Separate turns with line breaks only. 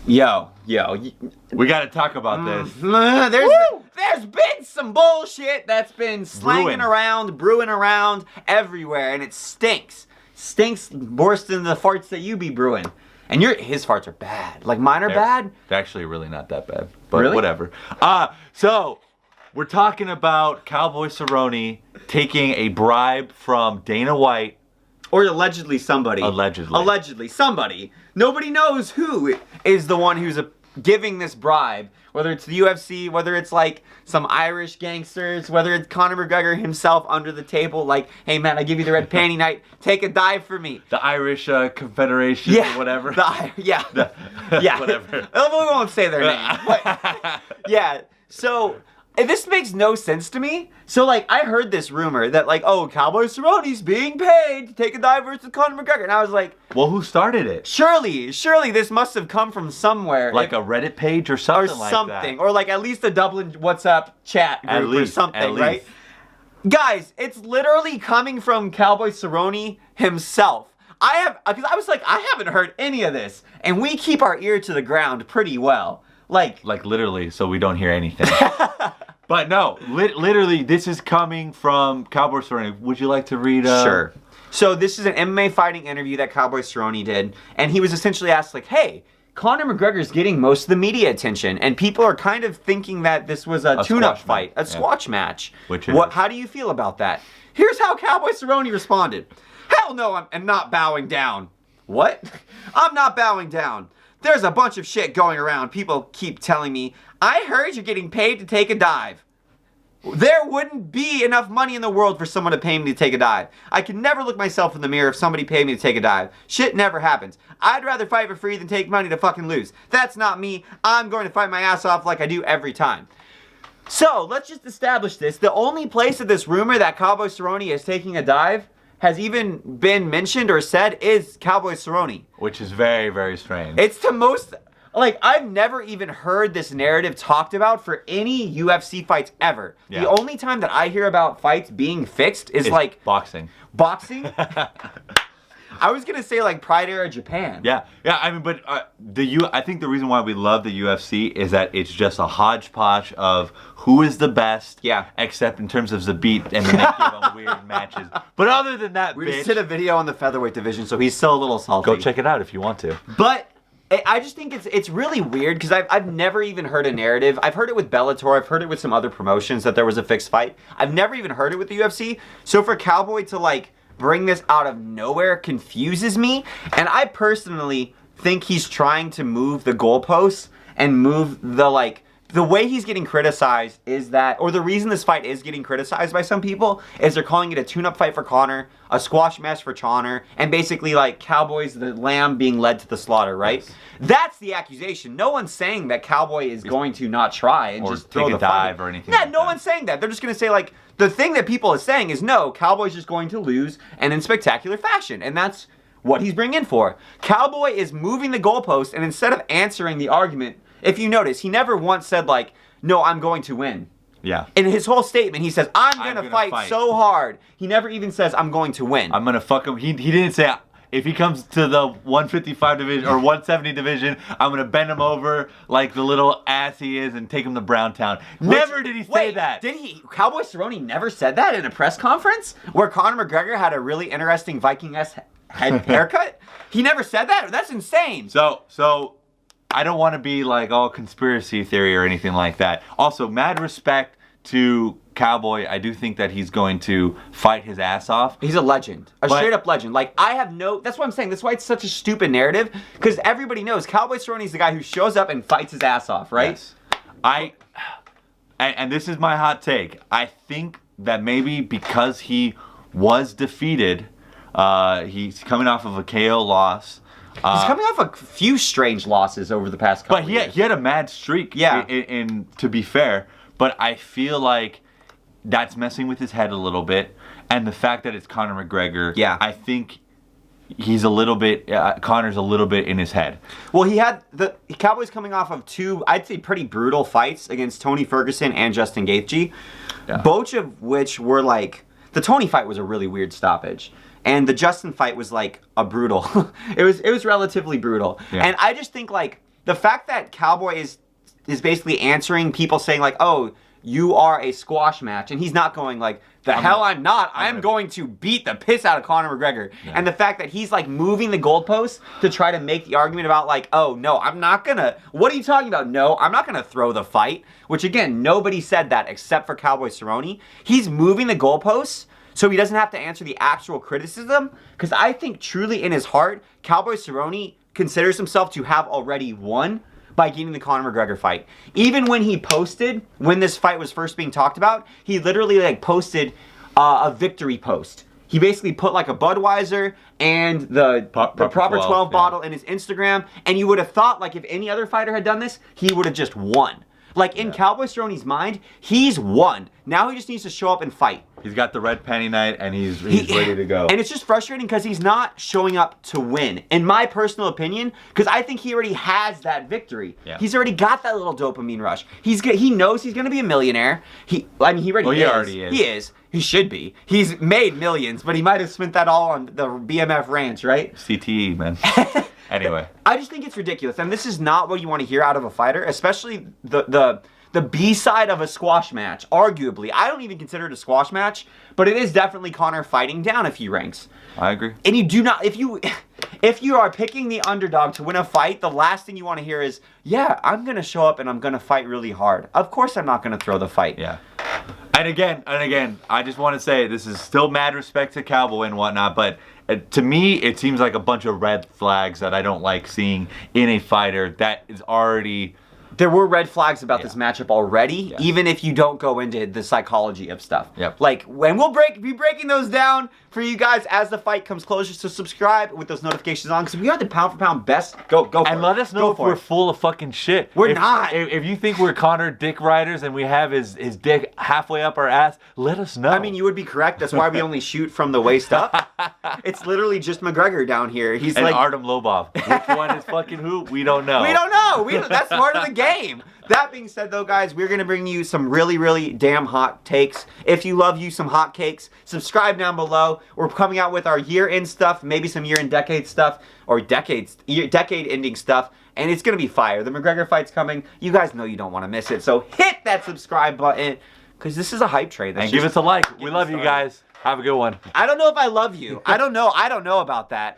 Yo.
We got to talk about this.
There's been some bullshit that's been slanging around, brewing around everywhere, and it stinks. Stinks worse than the farts that you be brewing. And his farts are bad. Like, mine are bad.
They're actually really not that bad, but
really?
Whatever. So we're talking about Cowboy Cerrone taking a bribe from Dana White.
Or allegedly somebody. Allegedly somebody. Nobody knows who is the one who's giving this bribe. Whether it's the UFC, whether it's like some Irish gangsters, whether it's Conor McGregor himself under the table, like, hey man, I give you the red panty night, take a dive for me.
The Irish Confederation or whatever.
Whatever. We won't say their name. But, yeah, so this makes no sense to me. So, like, I heard this rumor that, like, oh, Cowboy Cerrone's being paid to take a dive versus Conor McGregor. And I was like...
Well, who started it?
Surely this must have come from somewhere.
Like a Reddit page or something like that.
Or, like, at least a Dublin WhatsApp chat group or something, right? Guys, it's literally coming from Cowboy Cerrone himself. Because I was like, I haven't heard any of this. And we keep our ear to the ground pretty well. Like
literally, so we don't hear anything. But no, literally, this is coming from Cowboy Cerrone. Would you like to read?
Sure. So this is an MMA fighting interview that Cowboy Cerrone did, and he was essentially asked, like, hey, Conor McGregor's getting most of the media attention, and people are kind of thinking that this was a tune-up fight, a squash match. How do you feel about that? Here's how Cowboy Cerrone responded. Hell no, I'm not bowing down. What? I'm not bowing down. There's a bunch of shit going around. People keep telling me, I heard you're getting paid to take a dive. There wouldn't be enough money in the world for someone to pay me to take a dive. I could never look myself in the mirror if somebody paid me to take a dive. Shit never happens. I'd rather fight for free than take money to fucking lose. That's not me. I'm going to fight my ass off like I do every time. So, let's just establish this. The only place of this rumor that Cowboy Cerrone is taking a dive has even been mentioned or said is Cowboy Cerrone.
Which is very, very strange.
It's the most... Like, I've never even heard this narrative talked about for any UFC fights ever. Yeah. The only time that I hear about fights being fixed is like...
boxing.
Boxing? I was going to say, like, Pride Era Japan.
Yeah, I mean, but I think the reason why we love the UFC is that it's just a hodgepodge of who is the best, except in terms of Zabit, and then they give them weird matches. But other than that,
we just did a video on the featherweight division, so he's still a little salty.
Go check it out if you want to.
But... I just think it's really weird because I've never even heard a narrative. I've heard it with Bellator. I've heard it with some other promotions that there was a fixed fight. I've never even heard it with the UFC. So for Cowboy to, like, bring this out of nowhere confuses me. And I personally think he's trying to move the goalposts and move the, like... The way he's getting criticized is that, or the reason this fight is getting criticized by some people, is they're calling it a tune-up fight for Conor, a squash match for Conor, and basically like Cowboy's the lamb being led to the slaughter, right? Yes. That's the accusation. No one's saying that Cowboy is going to not try and just throw the
dive
fight.
Or anything.
Yeah,
like
no one's saying that. They're just going to say like, the thing that people are saying is no, Cowboy's just going to lose and in spectacular fashion, and that's what he's bringing in for. Cowboy is moving the goalpost, and instead of answering the argument, if you notice, he never once said like, no, I'm going to win.
Yeah. In
his whole statement, he says, I'm going to fight so hard. He never even says, I'm going to win.
I'm going to fuck him. He didn't say, if he comes to the 155 division or 170 division, I'm going to bend him over like the little ass he is and take him to Browntown. Never did he say that.
Did he? Cowboy Cerrone never said that in a press conference where Conor McGregor had a really interesting Viking-esque haircut? He never said that? That's insane.
So I don't want to be like all conspiracy theory or anything like that. Also, mad respect to Cowboy. I do think that he's going to fight his ass off.
He's a legend. Straight up legend. Like, I have no... That's what I'm saying. That's why it's such a stupid narrative. Because everybody knows Cowboy Cerrone's the guy who shows up and fights his ass off, right?
Yes. And this is my hot take. I think that maybe because he was defeated, he's coming off of a KO loss.
He's coming off a few strange losses over the past couple years.
But he had a mad streak, in to be fair. But I feel like that's messing with his head a little bit. And the fact that it's Conor McGregor, I think he's a little bit, Conor's a little bit in his head.
Well, he had, the Cowboys coming off of two, I'd say pretty brutal fights against Tony Ferguson and Justin Gaethje. Yeah. Both of which were like, the Tony fight was a really weird stoppage. And the Justin fight was like a brutal. It was relatively brutal. Yeah. And I just think like the fact that Cowboy is basically answering people saying like, oh, you are a squash match, and he's not going like, I'm not. I'm going to beat the piss out of Conor McGregor. Yeah. And the fact that he's like moving the goalposts to try to make the argument about like, oh no, I'm not gonna, what are you talking about? No, I'm not gonna throw the fight. Which again, nobody said that except for Cowboy Cerrone. He's moving the goalposts so he doesn't have to answer the actual criticism. Because I think truly in his heart, Cowboy Cerrone considers himself to have already won by getting the Conor McGregor fight. Even when he posted, when this fight was first being talked about, he literally like posted a victory post. He basically put like a Budweiser and the proper 12 bottle in his Instagram, and you would have thought like if any other fighter had done this, he would have just won. Like in Cowboy Cerrone's mind, he's won. Now he just needs to show up and fight.
He's got the red penny night, and he's ready to go.
And it's just frustrating because he's not showing up to win, in my personal opinion, because I think he already has that victory. Yeah. He's already got that little dopamine rush. He knows he's going to be a millionaire. He already is. He is. He should be. He's made millions, but he might have spent that all on the BMF ranch, right?
CTE, man. Anyway.
I just think it's ridiculous, and this is not what you want to hear out of a fighter, especially the B-side of a squash match, arguably. I don't even consider it a squash match, but it is definitely Conor fighting down a few ranks.
I agree.
And you do not, if you are picking the underdog to win a fight, the last thing you want to hear is, yeah, I'm going to show up and I'm going to fight really hard. Of course I'm not going to throw the fight.
Yeah. And again, I just want to say, this is still mad respect to Cowboy and whatnot, but to me, it seems like a bunch of red flags that I don't like seeing in a fighter that is already...
There were red flags about this matchup already, even if you don't go into the psychology of stuff.
Yep.
Like, when we'll be breaking those down for you guys as the fight comes closer, so subscribe with those notifications on, because we are the pound-for-pound best. Go for it.
And let us know if we're full of fucking shit.
We're not.
If you think we're Conor dick riders and we have his dick halfway up our ass, let us know.
I mean, you would be correct. That's why we only shoot from the waist up. It's literally just McGregor down here. He's
and
like...
Artem Lobov. Which one is fucking who? We don't know.
We don't know. That's part of the game. That being said, though, guys, we're going to bring you some really, really damn hot takes. If you love you some hot cakes, subscribe down below. We're coming out with our year-end stuff, maybe some year-end decade stuff, or decade-ending stuff, and it's going to be fire. The McGregor fight's coming. You guys know you don't want to miss it, so hit that subscribe button, because this is a hype train.
And give us a like. We love you guys. Have a good one.
I don't know if I love you. I don't know about that.